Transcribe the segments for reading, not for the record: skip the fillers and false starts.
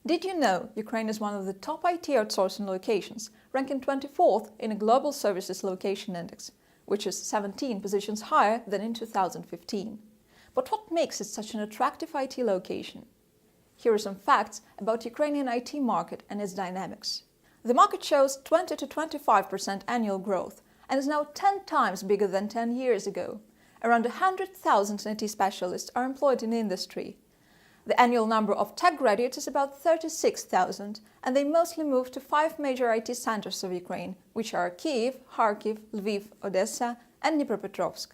Did you know Ukraine is one of the top IT outsourcing locations, ranking 24th in a Global Services Location Index, which is 17 positions higher than in 2015. But what makes it such an attractive IT location? Here are some facts about Ukrainian IT market and its dynamics. The market shows 20 to 25% annual growth and is now 10 times bigger than 10 years ago. Around 100,000 IT specialists are employed in the industry. The annual number of tech graduates is about 36,000, and they mostly move to 5 major IT centers of Ukraine, which are Kyiv, Kharkiv, Lviv, Odessa, and Dnipropetrovsk.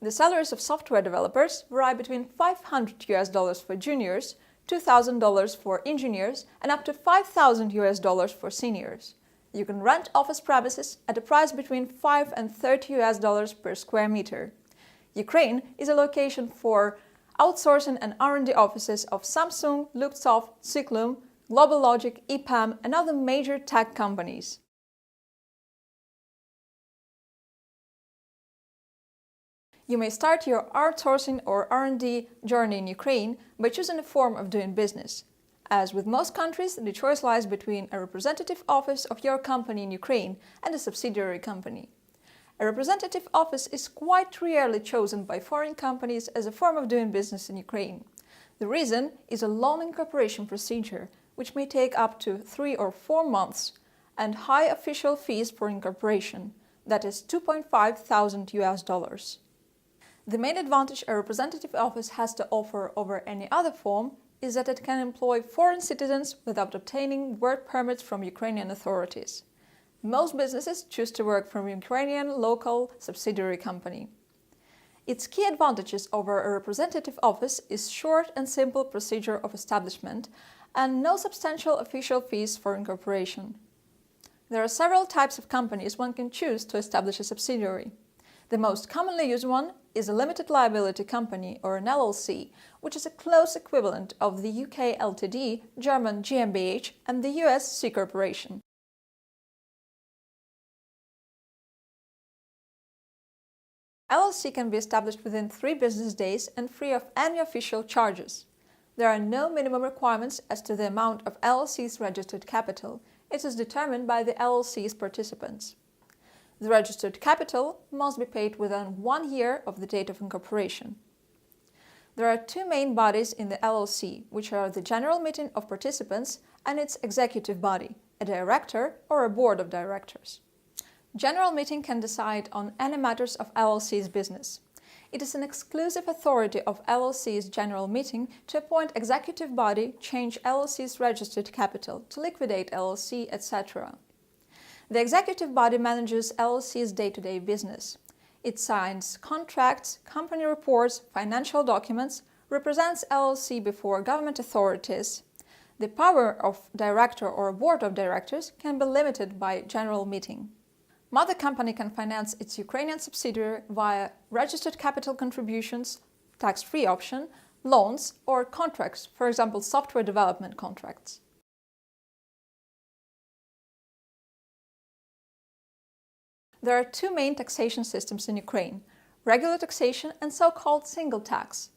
The salaries of software developers vary between $500 for juniors, $2,000 for engineers, and up to $5,000 for seniors. You can rent office premises at a price between $5 and $30 per square meter. Ukraine is a location for outsourcing and R&D offices of Samsung, Luxoft, Ciklum, GlobalLogic, EPAM, and other major tech companies. You may start your outsourcing or R&D journey in Ukraine by choosing a form of doing business. As with most countries, the choice lies between a representative office of your company in Ukraine and a subsidiary company. A representative office is quite rarely chosen by foreign companies as a form of doing business in Ukraine. The reason is a long incorporation procedure, which may take up to 3 or 4 months, and high official fees for incorporation, that is $2,500. The main advantage a representative office has to offer over any other form is that it can employ foreign citizens without obtaining work permits from Ukrainian authorities. Most businesses choose to work from a Ukrainian local subsidiary company. Its key advantages over a representative office is short and simple procedure of establishment and no substantial official fees for incorporation. There are several types of companies one can choose to establish a subsidiary. The most commonly used one is a limited liability company, or an LLC, which is a close equivalent of the UK Ltd, German GmbH, and the US C Corporation. LLC can be established within 3 business days and free of any official charges. There are no minimum requirements as to the amount of LLC's registered capital. It is determined by the LLC's participants. The registered capital must be paid within 1 year of the date of incorporation. There are 2 main bodies in the LLC, which are the General Meeting of Participants and its executive body, a director or a board of directors. General Meeting can decide on any matters of LLC's business. It is an exclusive authority of LLC's General Meeting to appoint executive body, change LLC's registered capital, to liquidate LLC, etc. The executive body manages LLC's day-to-day business. It signs contracts, company reports, financial documents, represents LLC before government authorities. The power of director or board of directors can be limited by General Meeting. Mother company can finance its Ukrainian subsidiary via registered capital contributions, tax-free option, loans, or contracts, for example, software development contracts. There are 2 main taxation systems in Ukraine: regular taxation and so-called single tax.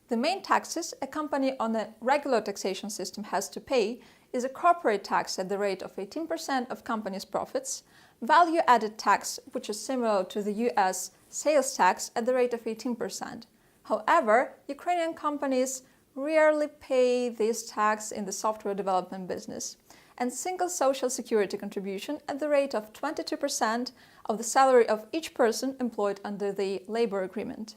The main taxes a company on a regular taxation system has to pay is a corporate tax at the rate of 18% of company's profits, value-added tax, which is similar to the US sales tax at the rate of 18%. However, Ukrainian companies rarely pay this tax in the software development business, and single social security contribution at the rate of 22% of the salary of each person employed under the labor agreement.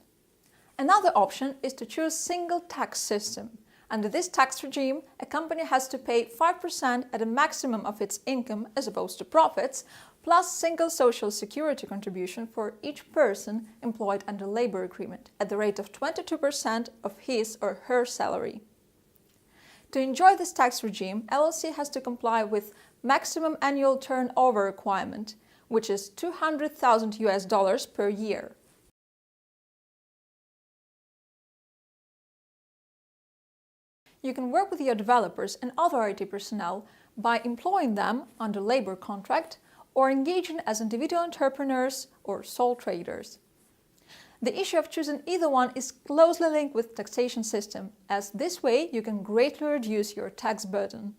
Another option is to choose single tax system. Under this tax regime, a company has to pay 5% at a maximum of its income as opposed to profits, plus single social security contribution for each person employed under labor agreement at the rate of 22% of his or her salary. To enjoy this tax regime, LLC has to comply with maximum annual turnover requirement, which is $200,000 per year. You can work with your developers and other IT personnel by employing them under labor contract or engaging as individual entrepreneurs or sole traders. The issue of choosing either one is closely linked with taxation system, as this way you can greatly reduce your tax burden.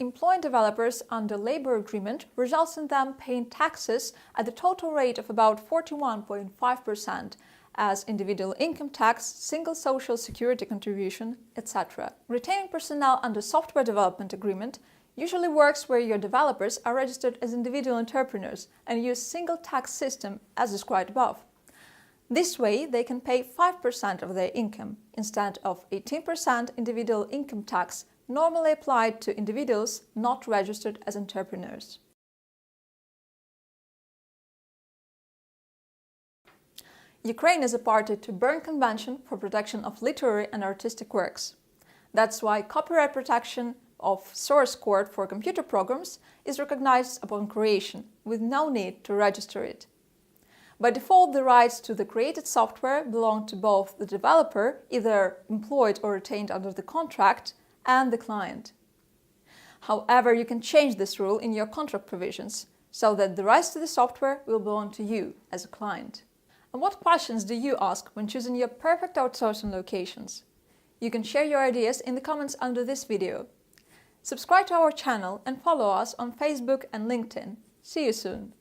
Employing developers under labor agreement results in them paying taxes at the total rate of about 41.5% as individual income tax, single social security contribution, etc. Retaining personnel under software development agreement usually works where your developers are registered as individual entrepreneurs and use single tax system as described above. This way, they can pay 5% of their income instead of 18% individual income tax normally applied to individuals not registered as entrepreneurs. Ukraine is a party to Berne Convention for protection of literary and artistic works. That's why copyright protection of source code for computer programs is recognized upon creation, with no need to register it. By default, the rights to the created software belong to both the developer, either employed or retained under the contract, and the client. However, you can change this rule in your contract provisions, so that the rights to the software will belong to you as a client. And what questions do you ask when choosing your perfect outsourcing locations? You can share your ideas in the comments under this video. Subscribe to our channel and follow us on Facebook and LinkedIn. See you soon!